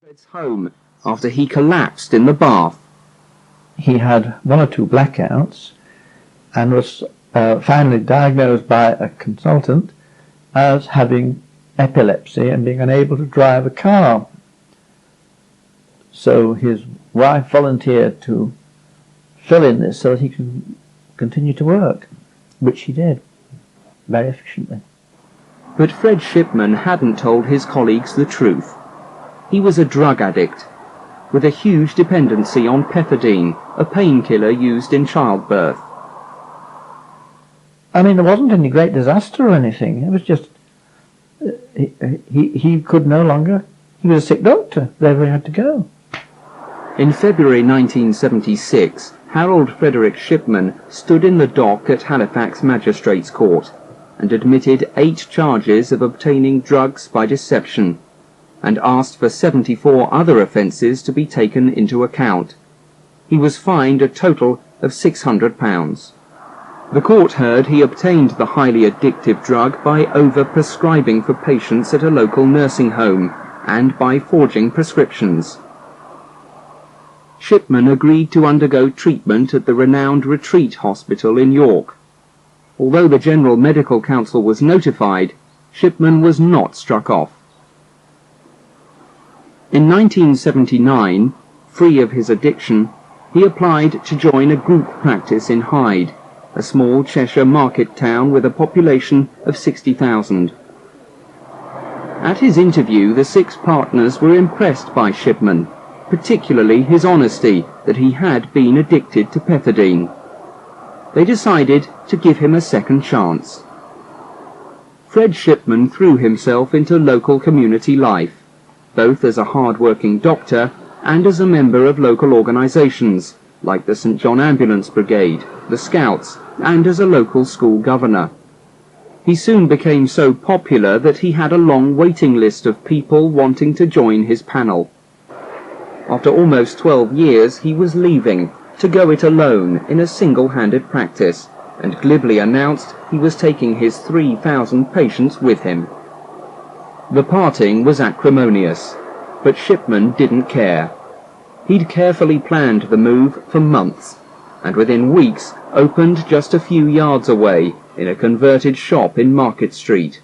Fred's home after he collapsed in the bath. He had 1 or 2 blackouts and was finally diagnosed by a consultant as having epilepsy and being unable to drive a car. So his wife volunteered to fill in this so that he could continue to work, which he did very efficiently. But Fred Shipman hadn't told his colleagues the truth. He was a drug addict, with a huge dependency on pethidine, a painkiller used in childbirth. I mean, there wasn't any great disaster or anything. It was just, he could no longer, he was a sick doctor, wherever he had to go. In February 1976, Harold Frederick Shipman stood in the dock at Halifax Magistrates Court and admitted 8 charges of obtaining drugs by deception, and asked for 74 other offences to be taken into account. He was fined a total of £600. The court heard he obtained the highly addictive drug by over-prescribing for patients at a local nursing home and by forging prescriptions. Shipman agreed to undergo treatment at the renowned Retreat Hospital in York. Although the General Medical Council was notified, Shipman was not struck off. In 1979, free of his addiction, he applied to join a group practice in Hyde, a small Cheshire market town with a population of 60,000. At his interview, the 6 partners were impressed by Shipman, particularly his honesty that he had been addicted to pethidine. They decided to give him a second chance. Fred Shipman threw himself into local community life, both as a hard-working doctor and as a member of local organisations, like the St John Ambulance Brigade, the Scouts, and as a local school governor. He soon became so popular that he had a long waiting list of people wanting to join his panel. After almost 12 years, he was leaving, to go it alone in a single-handed practice, and glibly announced he was taking his 3,000 patients with him. The parting was acrimonious, but Shipman didn't care. He'd carefully planned the move for months, and within weeks opened just a few yards away in a converted shop in Market Street.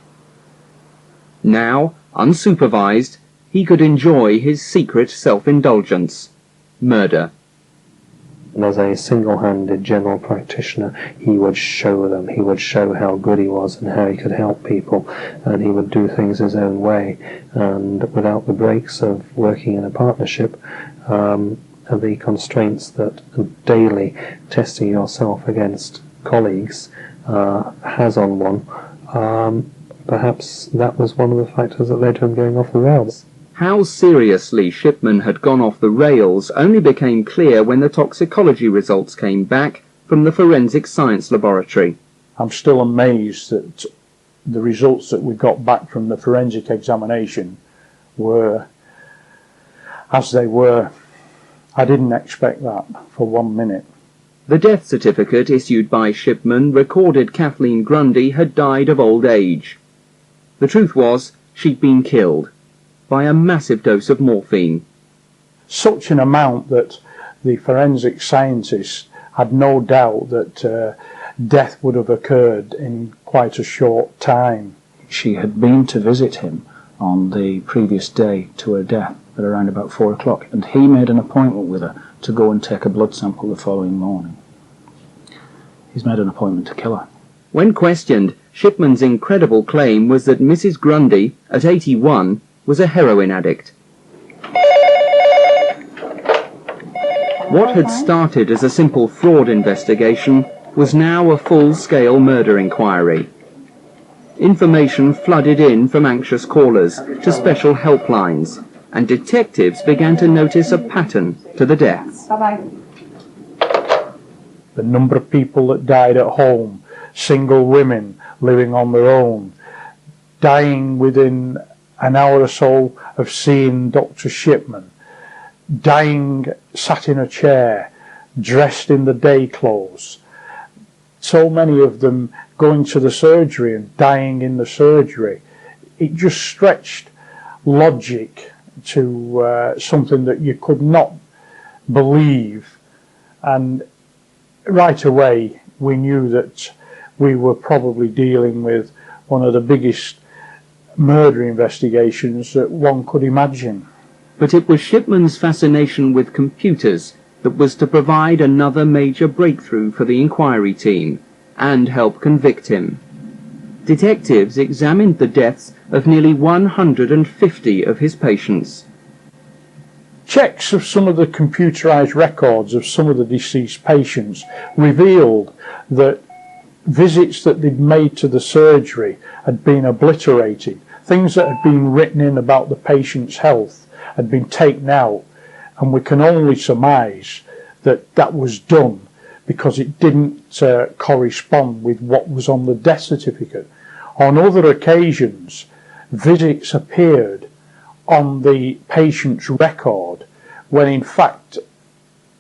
Now, unsupervised, he could enjoy his secret self-indulgence, murder. And as a single-handed general practitioner, he would show them, he would show how good he was and how he could help people, and he would do things his own way, and without the breaks of working in a partnership, and the constraints that daily testing yourself against colleagues has on one, perhaps that was one of the factors that led to him going off the rails. How seriously Shipman had gone off the rails only became clear when the toxicology results came back from the forensic science laboratory. I'm still amazed that the results that we got back from the forensic examination were as they were. I didn't expect that for 1 minute. The death certificate issued by Shipman recorded Kathleen Grundy had died of old age. The truth was, she'd been killed by a massive dose of morphine. Such an amount that the forensic scientists had no doubt that death would have occurred in quite a short time. She had been to visit him on the previous day to her death at around about 4 o'clock, and he made an appointment with her to go and take a blood sample the following morning. He's made an appointment to kill her. When questioned, Shipman's incredible claim was that Mrs. Grundy, at 81, was a heroin addict. What had started as a simple fraud investigation was now a full-scale murder inquiry. Information flooded in from anxious callers to special helplines, and detectives began to notice a pattern to the deaths. The number of people that died at home, single women living on their own, dying within an hour or so of seeing Dr. Shipman, dying sat in a chair, dressed in the day clothes. So many of them going to the surgery and dying in the surgery. It just stretched logic to something that you could not believe, and right away we knew that we were probably dealing with one of the biggest murder investigations that one could imagine. But it was Shipman's fascination with computers that was to provide another major breakthrough for the inquiry team and help convict him. Detectives examined the deaths of nearly 150 of his patients. Checks of some of the computerized records of some of the deceased patients revealed that visits that they'd made to the surgery had been obliterated. Things that had been written in about the patient's health had been taken out, and we can only surmise that that was done because it didn't correspond with what was on the death certificate. On other occasions, visits appeared on the patient's record when in fact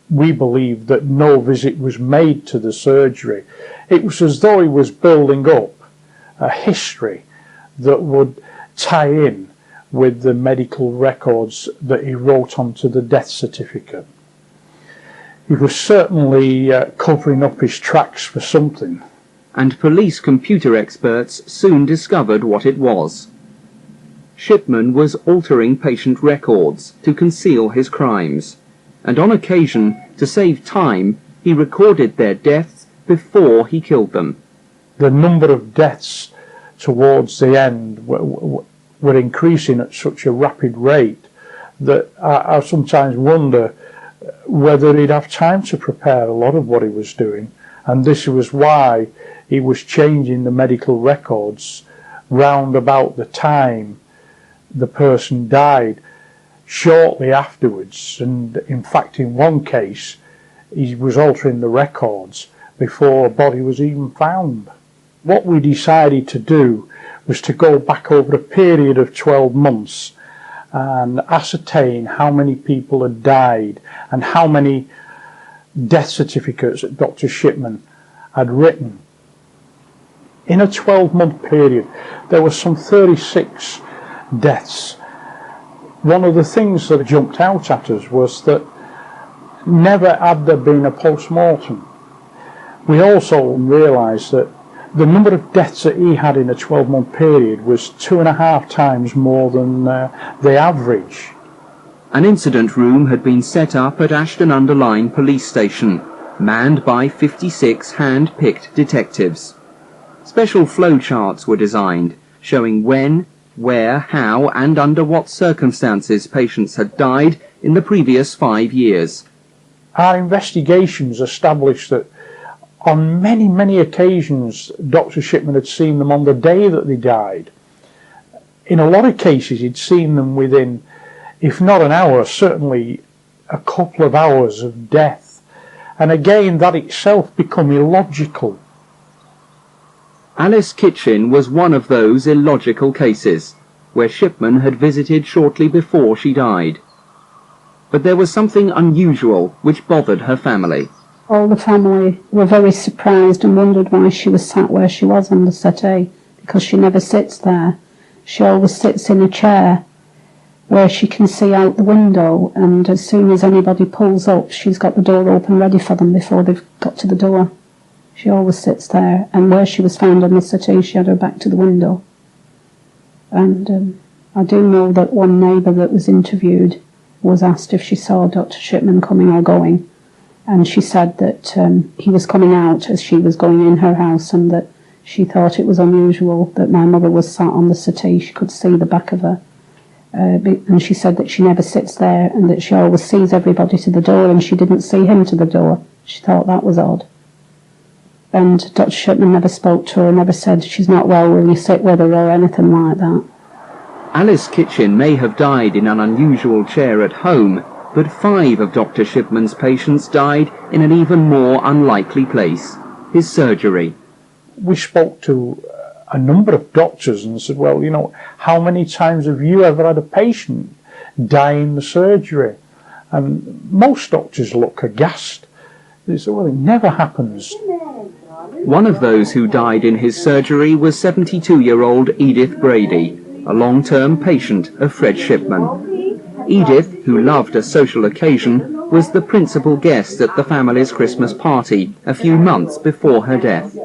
we believe that no visit was made to the surgery. It was as though he was building up a history that would tie in with the medical records that he wrote onto the death certificate. He was certainly covering up his tracks for something. And police computer experts soon discovered what it was. Shipman was altering patient records to conceal his crimes, and on occasion, to save time, he recorded their deaths before he killed them. The number of deaths towards the end were increasing at such a rapid rate that I sometimes wonder whether he'd have time to prepare a lot of what he was doing, and this was why he was changing the medical records round about the time the person died, shortly afterwards. And in fact, in one case, he was altering the records before a body was even found. What we decided to do was to go back over a period of 12 months and ascertain how many people had died and how many death certificates that Dr. Shipman had written. In a 12-month period, there were some 36 deaths. One of the things that jumped out at us was that never had there been a post-mortem. We also realised that the number of deaths that he had in a 12-month period was 2.5 times more than the average. An incident room had been set up at Ashton-under-Lyne police station, manned by 56 hand-picked detectives. Special flowcharts were designed, showing when, where, how, and under what circumstances patients had died in the previous 5 years. Our investigations established that on many, many occasions Dr. Shipman had seen them on the day that they died. In a lot of cases he'd seen them within, if not an hour, certainly a couple of hours of death. And again, that itself became illogical. Alice Kitchen was one of those illogical cases, where Shipman had visited shortly before she died. But there was something unusual which bothered her family. All the family were very surprised and wondered why she was sat where she was on the settee, because she never sits there. She always sits in a chair where she can see out the window, and as soon as anybody pulls up, she's got the door open ready for them before they've got to the door. She always sits there, and where she was found on the settee, she had her back to the window. And I do know that one neighbour that was interviewed was asked if she saw Dr. Shipman coming or going, and she said that he was coming out as she was going in her house, and that she thought it was unusual that my mother was sat on the settee. She could see the back of her, and she said that she never sits there, and that she always sees everybody to the door, and she didn't see him to the door. She thought that was odd. And Dr. Shipman never spoke to her, never said she's not well, will you sit with her, or anything like that. Alice Kitchen may have died in an unusual chair at home, but 5 of Dr. Shipman's patients died in an even more unlikely place, his surgery. We spoke to a number of doctors and said, well, you know, how many times have you ever had a patient die in the surgery? And most doctors look aghast. They said, well, it never happens. One of those who died in his surgery was 72-year-old Edith Brady, a long-term patient of Fred Shipman. Edith, who loved a social occasion, was the principal guest at the family's Christmas party a few months before her death.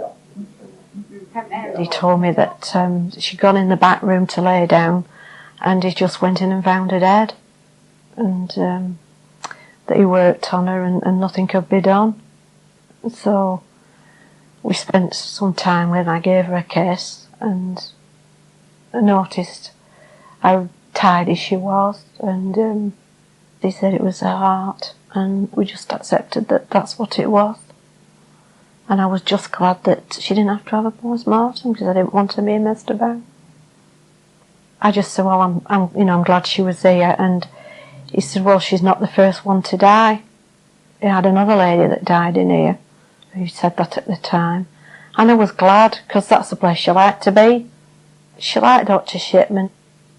He told me that she'd gone in the back room to lay down and he just went in and found her dead, and that he worked on her and nothing could be done. So we spent some time with her. I gave her a kiss and I noticed how tidy she was, and they said it was her heart, and we just accepted that that's what it was. And I was just glad that she didn't have to have a post-mortem, because I didn't want her being messed about. I just said, well, I'm glad she was here. And he said, well, she's not the first one to die. He had another lady that died in here who said that at the time. And I was glad, because that's the place she liked to be. She liked Dr. Shipman.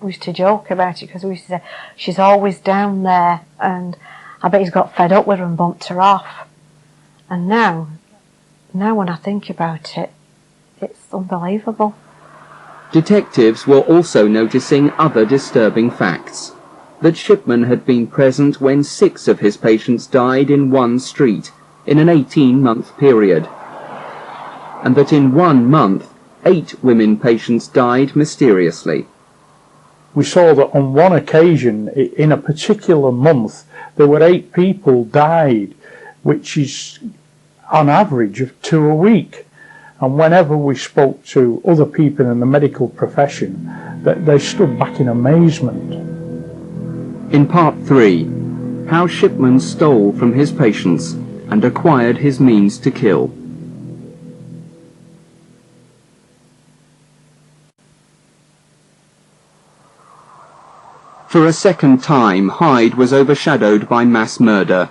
We used to joke about it, because we used to say, she's always down there, and I bet he's got fed up with her and bumped her off. And now when I think about it, it's unbelievable. Detectives were also noticing other disturbing facts. That Shipman had been present when 6 of his patients died in one street in an 18-month period. And that in 1 month, 8 women patients died mysteriously. We saw that on one occasion, in a particular month, there were 8 people died, which is on average of 2 a week. And whenever we spoke to other people in the medical profession, they stood back in amazement. In part 3, how Shipman stole from his patients and acquired his means to kill. For a second time, Hyde was overshadowed by mass murder.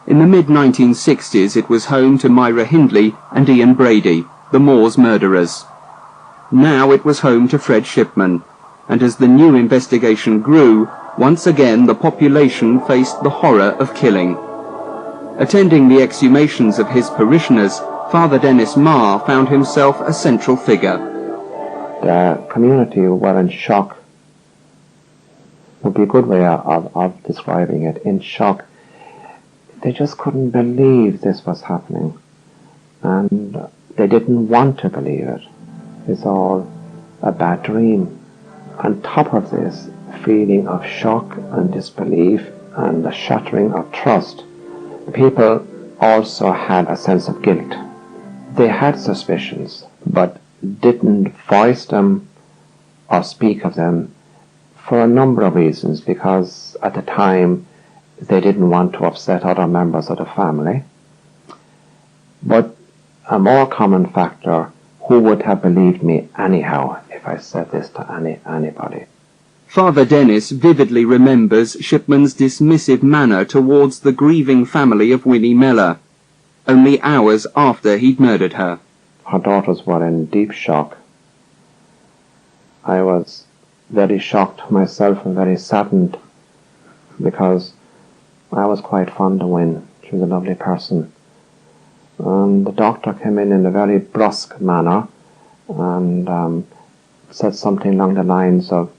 In the mid-1960s, it was home to Myra Hindley and Ian Brady, the Moors murderers. Now it was home to Fred Shipman, and as the new investigation grew, once again the population faced the horror of killing. Attending the exhumations of his parishioners, Father Dennis Marr found himself a central figure. The community were in shock. Would be a good way of describing it. In shock. They just couldn't believe this was happening, and they didn't want to believe it. It's all a bad dream. On top of this feeling of shock and disbelief and the shattering of trust, people also had a sense of guilt. They had suspicions, but didn't voice them or speak of them for a number of reasons, because at the time they didn't want to upset other members of the family. But a more common factor, who would have believed me anyhow if I said this to anybody? Father Dennis vividly remembers Shipman's dismissive manner towards the grieving family of Winnie Mellor, only hours after he'd murdered her. Her daughters were in deep shock. I was very shocked myself and very saddened, because I was quite fond of Win. She was a lovely person. And the doctor came in a very brusque manner and said something along the lines of,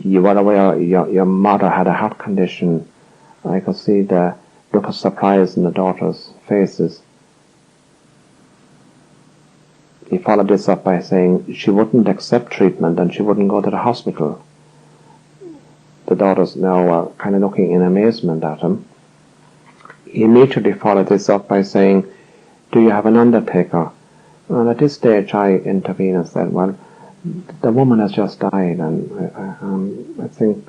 "You were aware your mother had a heart condition." I could see the look of surprise in the daughters' faces. He followed this up by saying she wouldn't accept treatment and she wouldn't go to the hospital. The daughters now were kind of looking in amazement at him. He immediately followed this up by saying, "Do you have an undertaker?" And at this stage I intervened and said, "Well, the woman has just died, and I think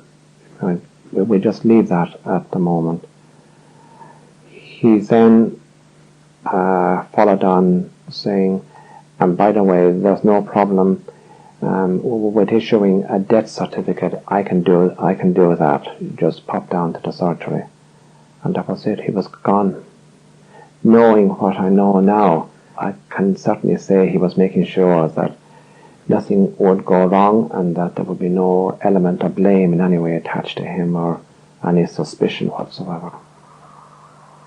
we just leave that at the moment." He then followed on saying, "And by the way, there's no problem with issuing a death certificate. I can do that. Just pop down to the surgery." And that was it. He was gone. Knowing what I know now, I can certainly say he was making sure that nothing would go wrong and that there would be no element of blame in any way attached to him or any suspicion whatsoever.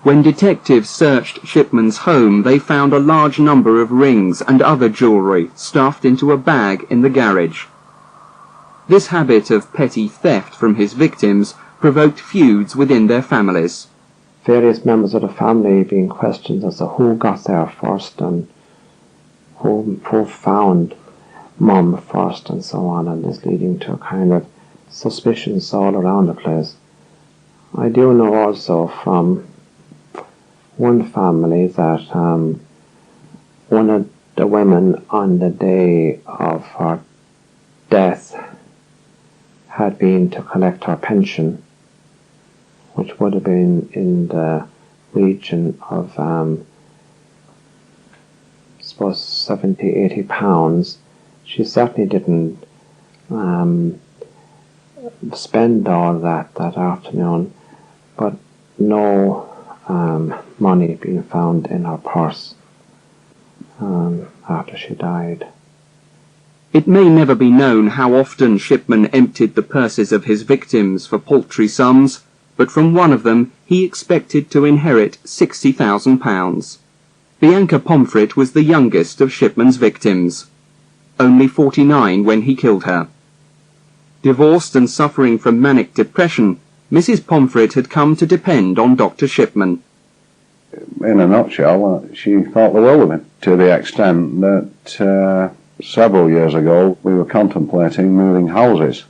When detectives searched Shipman's home, they found a large number of rings and other jewellery stuffed into a bag in the garage. This habit of petty theft from his victims provoked feuds within their families. Various members of the family being questioned as to who got there first and who found Mum first and so on, and this leading to a kind of suspicions all around the place. I do know also from one family that one of the women on the day of her death had been to collect her pension, which would have been in the region of I suppose 70-80 pounds. She certainly didn't spend all that afternoon, but no money being found in her purse after she died. It may never be known how often Shipman emptied the purses of his victims for paltry sums, but from one of them he expected to inherit £60,000. Bianca Pomfret was the youngest of Shipman's victims, only 49 when he killed her. Divorced and suffering from manic depression, Mrs. Pomfret had come to depend on Dr. Shipman. In a nutshell, she thought the world of him, to the extent that several years ago we were contemplating moving houses.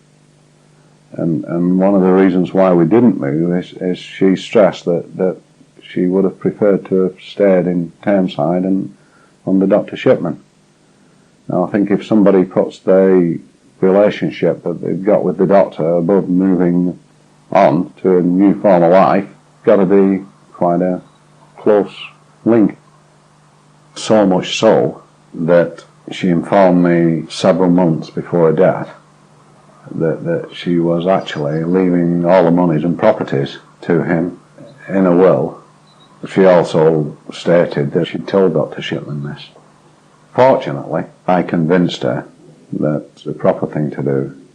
And one of the reasons why we didn't move is she stressed that she would have preferred to have stayed in Tameside and under Dr. Shipman. Now I think if somebody puts the relationship that they've got with the doctor above moving on to a new form of life, got to be quite a close link. So much so that she informed me several months before her death that she was actually leaving all the monies and properties to him in a will. She also stated that she'd told Dr. Shipman this. Fortunately, I convinced her that the proper thing to do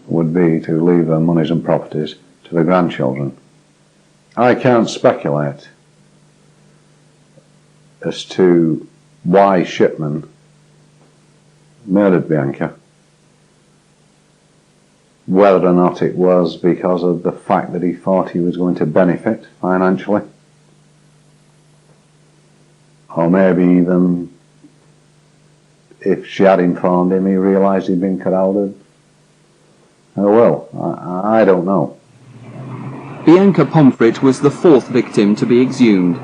would be to leave her monies and properties to the grandchildren. I can't speculate as to why Shipman murdered Bianca, whether or not it was because of the fact that he thought he was going to benefit financially, or maybe even if she had informed him, he realised he'd been corralled. Oh well, I don't know. Bianca Pomfret was the fourth victim to be exhumed.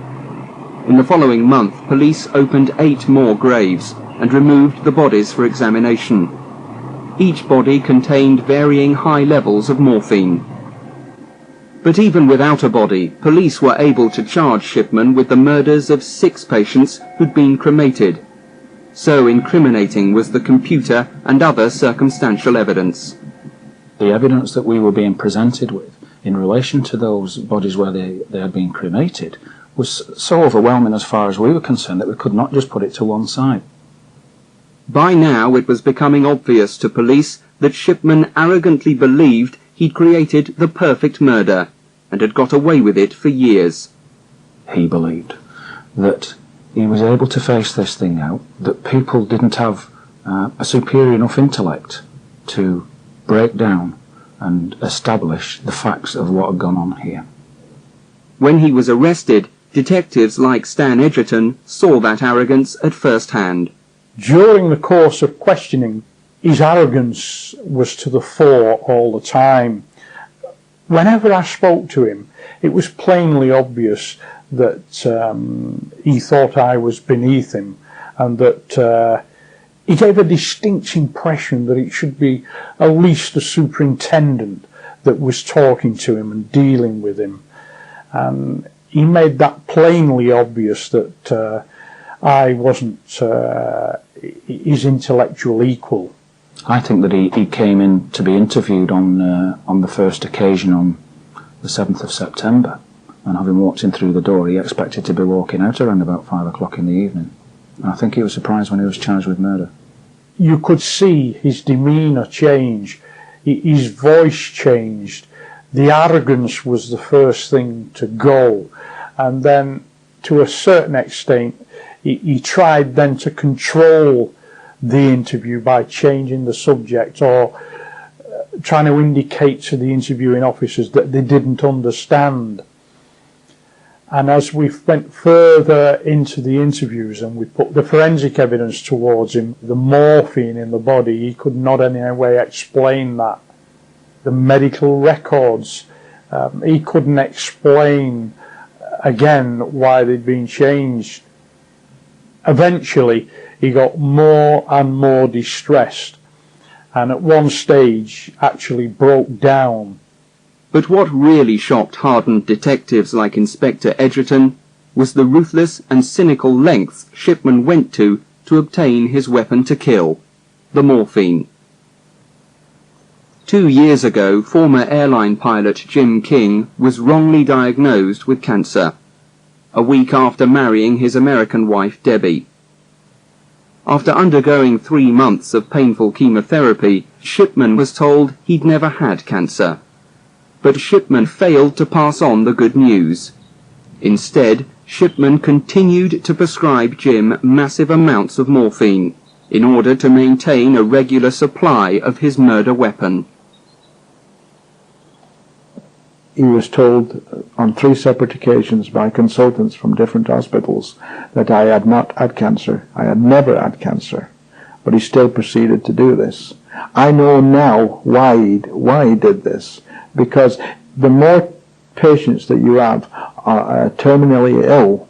In the following month, police opened 8 more graves and removed the bodies for examination. Each body contained varying high levels of morphine. But even without a body, police were able to charge Shipman with the murders of 6 patients who'd been cremated. So incriminating was the computer and other circumstantial evidence. The evidence that we were being presented with in relation to those bodies where they had been cremated was so overwhelming as far as we were concerned that we could not just put it to one side. By now it was becoming obvious to police that Shipman arrogantly believed he'd created the perfect murder and had got away with it for years. He believed that he was able to face this thing out, that people didn't have a superior enough intellect to break down and establish the facts of what had gone on here. When he was arrested, detectives like Stan Edgerton saw that arrogance at first hand. During the course of questioning, his arrogance was to the fore all the time. Whenever I spoke to him, it was plainly obvious that he thought I was beneath him, and that he gave a distinct impression that it should be at least the superintendent that was talking to him and dealing with him. And he made that plainly obvious that I wasn't his intellectual equal. I think that he came in to be interviewed on the first occasion on the 7th of September, and having walked in through the door, he expected to be walking out around about 5 o'clock in the evening. And I think he was surprised when he was charged with murder. You could see his demeanour change, his voice changed. The arrogance was the first thing to go, and then to a certain extent he tried then to control the interview by changing the subject or trying to indicate to the interviewing officers that they didn't understand. And as we went further into the interviews and we put the forensic evidence towards him, the morphine in the body, he could not in any way explain that. The medical records, he couldn't explain again why they'd been changed. Eventually, he got more and more distressed, and at one stage actually broke down. But what really shocked hardened detectives like Inspector Edgerton was the ruthless and cynical lengths Shipman went to obtain his weapon to kill, the morphine. 2 years ago, former airline pilot Jim King was wrongly diagnosed with cancer, a week after marrying his American wife Debbie. After undergoing 3 months of painful chemotherapy, Shipman was told he'd never had cancer. But Shipman failed to pass on the good news. Instead, Shipman continued to prescribe Jim massive amounts of morphine in order to maintain a regular supply of his murder weapon. He was told on 3 separate occasions by consultants from different hospitals that I had not had cancer. I had never had cancer. But he still proceeded to do this. I know now why he did this. Because the more patients that you have are terminally ill,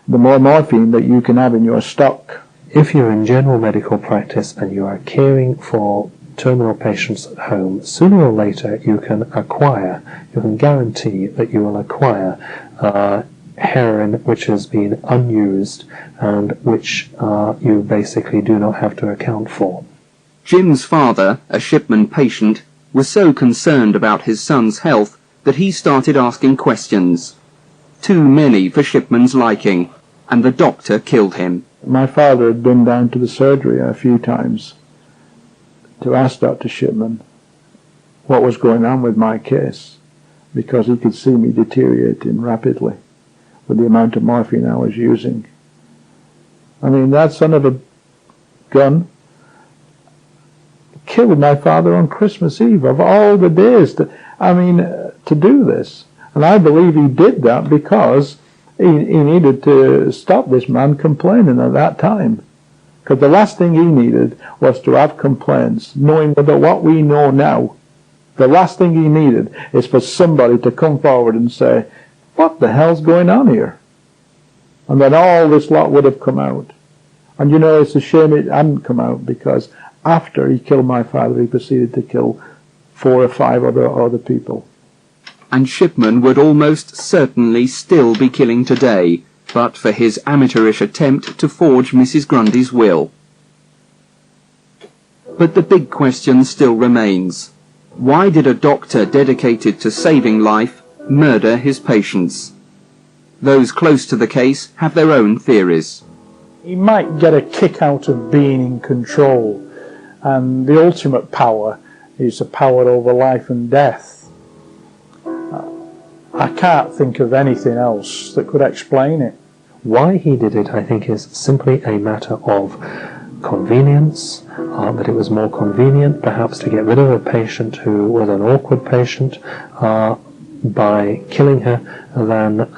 the more morphine that you can have in your stock. If you're in general medical practice and you are caring for terminal patients at home, sooner or later you can guarantee that you will acquire heroin which has been unused and which you basically do not have to account for. Jim's father, a Shipman patient, was so concerned about his son's health that he started asking questions. Too many for Shipman's liking, and the doctor killed him. My father had been down to the surgery a few times to ask Dr. Shipman what was going on with my case, because he could see me deteriorating rapidly with the amount of morphine I was using. I mean, that son of a gun killed my father on Christmas Eve, of all the days, to do this. And I believe he did that because he needed to stop this man complaining at that time. Because the last thing he needed was to have complaints, knowing that what we know now, the last thing he needed is for somebody to come forward and say, what the hell's going on here? And then all this lot would have come out. And it's a shame it hadn't come out, because after he killed my father, he proceeded to kill 4 or 5 other people. And Shipman would almost certainly still be killing today, but for his amateurish attempt to forge Mrs. Grundy's will. But the big question still remains. Why did a doctor dedicated to saving life murder his patients? Those close to the case have their own theories. He might get a kick out of being in control, and the ultimate power is the power over life and death. I can't think of anything else that could explain it. Why he did it, I think, is simply a matter of convenience, that it was more convenient perhaps to get rid of a patient who was an awkward patient by killing her than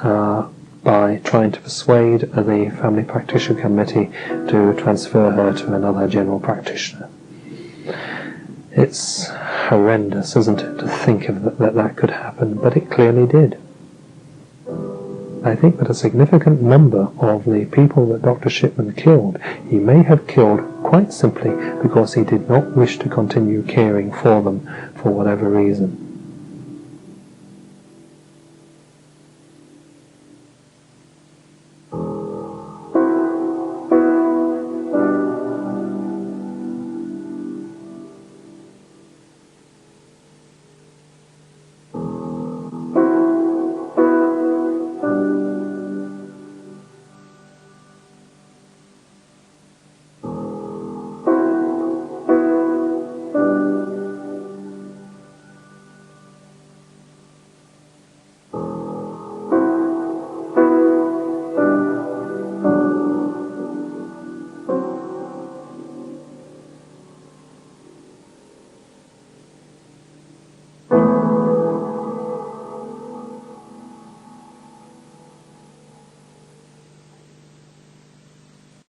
by trying to persuade the family practitioner committee to transfer her to another general practitioner. It's horrendous, isn't it, to think of that could happen, but it clearly did. I think that a significant number of the people that Dr. Shipman killed, he may have killed quite simply because he did not wish to continue caring for them for whatever reason.